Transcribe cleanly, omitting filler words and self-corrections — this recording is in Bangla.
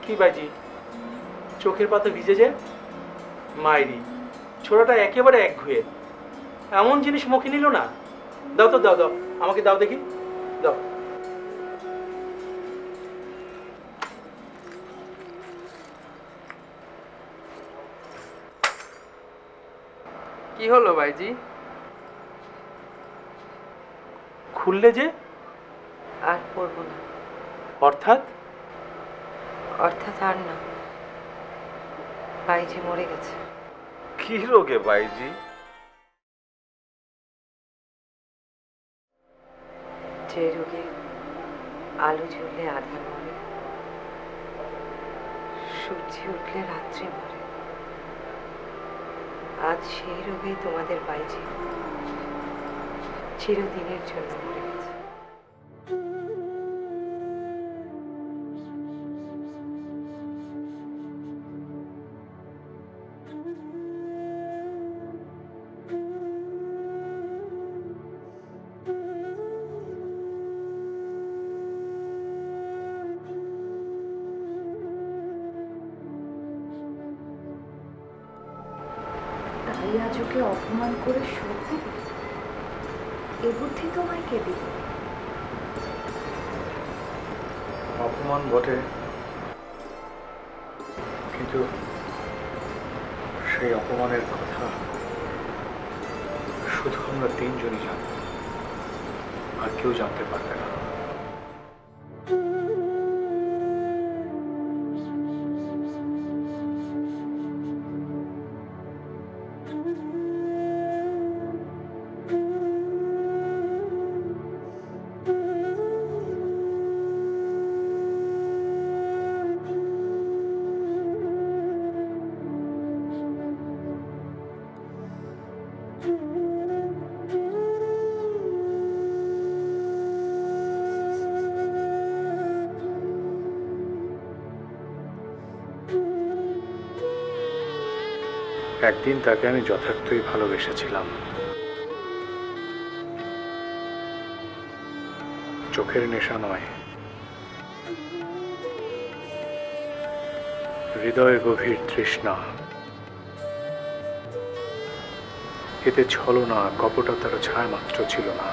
কি বাইজি, চোখের পাতা ভিজে যে? মাইরি, ছোড়াটা একেবারে একঘুয়ে। এমন জিনিস মুখে নিল না। দাও তো, দাও দাও, আমাকে দাও দেখি, দাও। কি হলো ভাইজি? খুললে যে? আর পড়বো না। অর্থাৎ? অর্থাৎ আর না, বাইজি মরে গেছে। কি রোগে বাইজি? যে রোগে আলো জ্বললে আধার মরে, সূর্য উঠলে রাত্রি মরে, আজ সেই রোগেই তোমাদের বাইজি চিরদিনের জন্য মরে গেছে। তাই আজ ওকে অপমান করে শোধ দিবে? এ বুদ্ধি তোমায় কে দিল? অপমান বটে, কিন্তু সেই অপমানের কথা শুধু আমরা তিনজনই জানব, আর কেউ জানতে পারবে না। একদিন তাকে আমি যথার্থই ভালোবেসেছিলাম। চোখের নেশা নয়, হৃদয়ের গভীর তৃষ্ণা। এতে ছলনা, কপটতার ছায়া মাত্র ছিল না।